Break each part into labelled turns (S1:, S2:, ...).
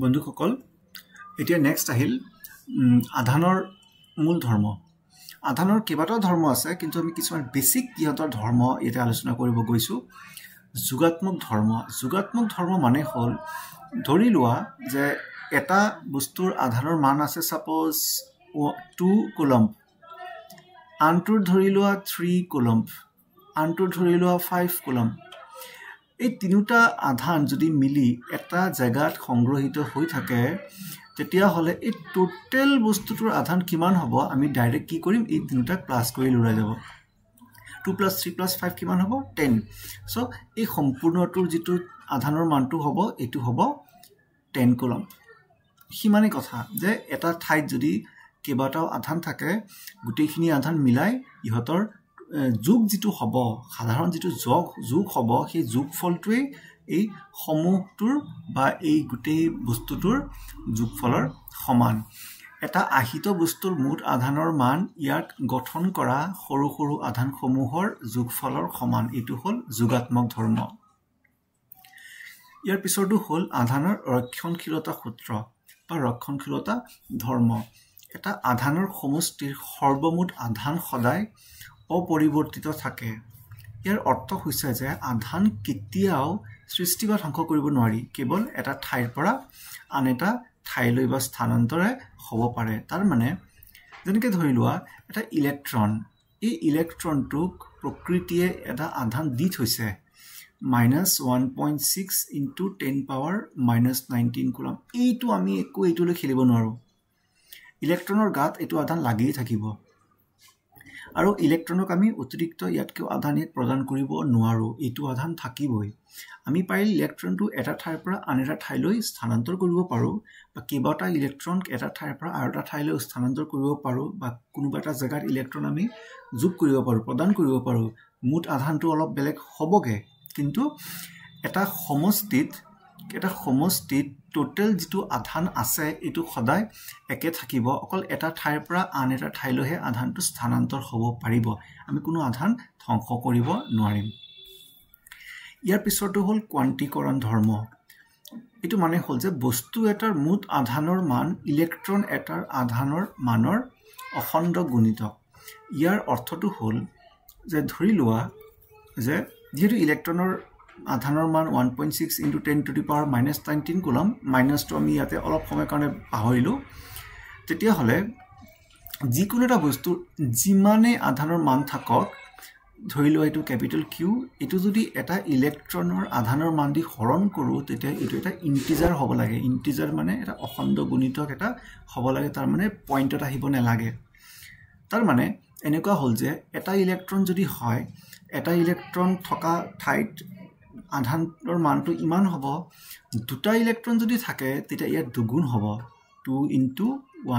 S1: বন্ধুসকল এতিয়া নেক্সট আহিল আধানৰ মূল ধৰ্ম আধানৰ কেইবাটাও ধৰ্ম আছে কিন্তু আমি কিছুমান বেসিক ইহঁতৰ ধৰ্ম এটা আলোচনা কৰিব গৈছো যোগাত্মক ধৰ্ম মানে হল ধৰি লোৱা যে এটা বস্তুৰ আধানৰ মান আছে সাপোজ 2 কুলম্ব আনটোৰ ধৰি লোৱা 3 কুলম্ব আনটোৰ ধৰি লোৱা 5 কুলম্ব এই তিনিটা আধান যদি মিলি এটা জায়গাত সংগ্ৰহিত হৈ থাকে তেতিয়া হলে এই টোটাল বস্তুটোৰ আধান কিমান হ'ব আমি ডাইৰেক্ট কি কৰিম এই তিনিটা প্লাস কৰি লৰাই যাব 2 + 3 + 5 কিমান হ'ব 10 সো এই সম্পূৰ্ণটোৰ যেটো আধানৰ মানটো হ'ব এটো হ'ব 10 কুলম্ব হিমানে কথা যে এটা ঠাইত যদি কেইবাটাও আধান থাকে গুটেইখিনি আধান মিলাই ইহতৰ যোগ যেটো হ'ব সাধাৰণ যেটো যোগ হ'ব সেই যোগফলটোৱে এই সমূহটোৰ বা এই গুটেই বস্তুটোৰ যোগফলৰ সমান এটা আহিত বস্তুৰ মুঠ আধানৰ মান ইয়াক গঠন কৰা সৰু সৰু আধান সমূহৰ যোগফলৰ সমান এটো হল যোগাত্মক ধৰ্ম ইয়াৰ পিছৰটো হল আধানৰ ৰক্ষণশীলতা সূত্ৰ বা ৰক্ষণশীলতা ধৰ্ম এটা আধানৰ সমষ্টিৰ সৰ্বমুঠ আধান সদায় অপৰিৱৰ্তিত থাকে ইয়াৰ অৰ্থ হৈছে যে আধান কেতিয়াও সৃষ্টি বা ধ্বংস কৰিব নোৱাৰি কেৱল এটা ঠাইৰ পৰা আন এটা ঠাইলৈ বা স্থানান্তৰে হ'ব পাৰে তাৰ মানে যেনেকৈ ধৰি লোৱা এটা ইলেক্ট্ৰন এই ইলেক্ট্ৰনটোক প্ৰকৃতিয়ে এটা আধান দি থৈছে -1.6 * 10⁻⁻19 কুলম্ব এইটো আমি একো এইটোলৈ খেলিব নোৱাৰো ইলেক্ট্ৰনৰ গাত এইটো আধান লাগিয়ে থাকিব আৰু ইলেক্ট্ৰনক আমি অতিৰিক্ত ইয়াতকৈ আধান প্ৰদান কৰিব নোৱাৰো এইটো আধান থাকিবই আমি পাৰিলে ইলেক্ট্ৰনটো এটা ঠাইৰ পৰা আন এটা ঠাইলৈ স্থানান্তৰ কৰিব পাৰো বা কেইবাটা ইলেক্ট্ৰন এটা ঠাইৰ পৰা আৰু এটা ঠাইলৈ স্থানান্তৰ কৰিব পাৰো বা কোনোবা এটা জায়গাত ইলেক্ট্ৰন আমি যোগ কৰিব পাৰো প্ৰদান কৰিব পাৰো মুঠ আধানটো অলপ বেলেগ হ'বগে কিন্তু এটা সমষ্টিত টোটাল যেটো আধান আছে এটো সদায় একে থাকিব অকল এটা ঠাইৰ পৰা আন এটা ঠাইলৈহে আধানটো স্থানান্তৰ হ'ব পাৰিব আমি কোনো আধান ধ্বংস কৰিব নোৱাৰিম ইয়াৰ পিছৰটো হল কোৱান্টিকৰণ ধৰ্ম এটো মানে হল যে বস্তু এটাৰ মুঠ আধানৰ মান ইলেক্ট্ৰন এটাৰ আধানৰ মানৰ অখণ্ড গুণিতক ইয়াৰ অৰ্থটো হল যে ধৰি লোৱা যে যেটো ইলেক্ট্ৰনৰ আধানৰ মান 1.6 * 10⁻⁻19 কুলম্ব মাইনাসটো আমি ইয়াতে অলপ সময় কাৰণে পাহৰিলো তেতিয়া হলে যিকোনো এটা বস্তু যিমানে আধানৰ মান থাকক ধৰি লোৱা এটো ক্যাপিটাল কিউ এটো যদি এটা ইলেক্ট্ৰনৰ আধানৰ মান দি হৰণ কৰো তেতিয়া এটো এটা ইন্টিজাৰ হ'ব লাগে ইন্টিজাৰ মানে এটা অখণ্ড গুণিতক এটা হ'ব লাগে তাৰ মানে পইণ্টত আহিব নালাগে তাৰ মানে এনেকুৱা হল যে এটা ইলেক্ট্ৰন যদি হয় এটা ইলেক্ট্ৰন থকা ঠাইত আধানৰ মানটো ইমান হ'ব দুটা ইলেক্ট্ৰন যদি থাকে তেতিয়া ইয়াৰ দুগুণ হ'ব 2 *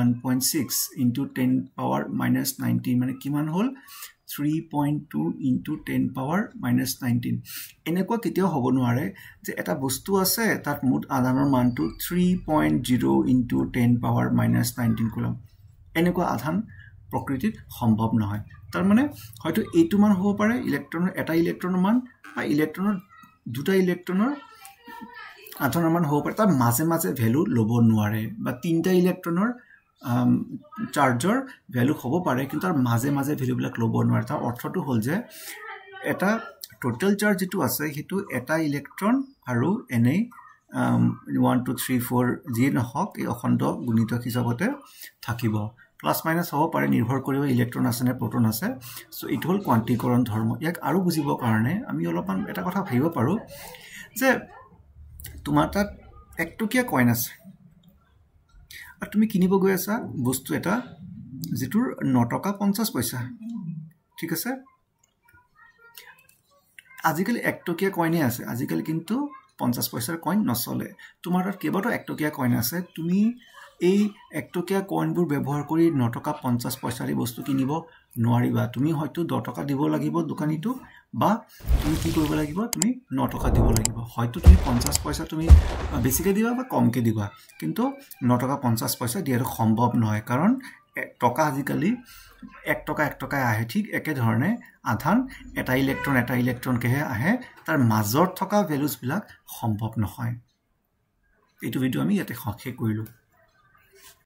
S1: 1.6 * 10⁻⁻19 মানে কিমান হল 3.2 * 10⁻⁻19 এনেকুৱা কেতিয়াও হ'ব নোৱাৰে যে এটা বস্তু আছে তাত মুঠ আধানৰ মানটো 3.0 * 10⁻⁻19 কুলম্ব এনেকুৱা আধান প্ৰকৃতিত সম্ভৱ নহয় তাৰ মানে হয়তো এইটো মান হ'ব পাৰে ইলেক্ট্ৰনৰ এটা ইলেক্ট্ৰনৰ মান বা ইলেক্ট্ৰনৰ দুটা ইলেক্ট্ৰনৰ আধানৰ মান হ'ব পাৰে তাৰ মাজে মাজে ভ্যালু ল'ব নোৱাৰে বা তিনটা ইলেক্ট্ৰনৰ চাৰ্জৰ ভ্যালু হ'ব পাৰে কিন্তু তাৰ মাজে মাজে ভ্যালুবিলাক ল'ব নোৱাৰে তাৰ অৰ্থটো হল যে এটা টোটাল চাৰ্জ যেটো আছে হেতু এটা ইলেক্ট্ৰন আৰু এনে 1 2 3 4 যি নহওক এই অখণ্ড গুণিতক হিচাপতে থাকিব প্লাস মাইনাস হ'ব পাৰে নিৰ্ভৰ কৰিব ইলেক্ট্ৰন আছে নে প্ৰোটন আছে সো ইট হল কোৱান্টিকৰণ ধৰ্ম ইয়াক আৰু বুজিবৰ কাৰণে আমি অলপমান এটা কথা ভাবিব পাৰো যে তোমাৰ তাত একটকীয়া কইন আছে আৰু তুমি কিনিব গৈ আছা বস্তু এটা যেটোৰ 9 টকা 50 পইচা ঠিক আছে আজিকালি একটকীয়া কইনে আছে আজিকালি কিন্তু 50 পইচাৰ কইন নচলে তোমাৰ তাত কেইবাটাও একটকীয়া কইন আছে তুমি এই একটকীয়া কইনবোৰ ব্যৱহাৰ কৰি 9 টকা 50 পইচাৰ বস্তু কিনিব নোৱাৰিবা তুমি হয়তো 10 টকা দিব লাগিব দোকানীটো বা তুমি কি কৰিব লাগিব তুমি 9 টকা দিব লাগিব হয়তো তুমি 50 পইচা তুমি বেছিকৈ দিবা বা কমকৈ দিবা কিন্তু 9 টকা 50 পইচা দিয়াটো সম্ভৱ নহয় কাৰণ টকা আজিকালি 1 টকা আহে ঠিক একে ধৰণে আধান এটা ইলেক্ট্ৰনকেহে আহে তাৰ মাজত থকা ভ্যালুজ বিলাক সম্ভৱ নহয় এইটো ভিডিঅ' আমি ইয়াতে শেষ কৰিলোঁ।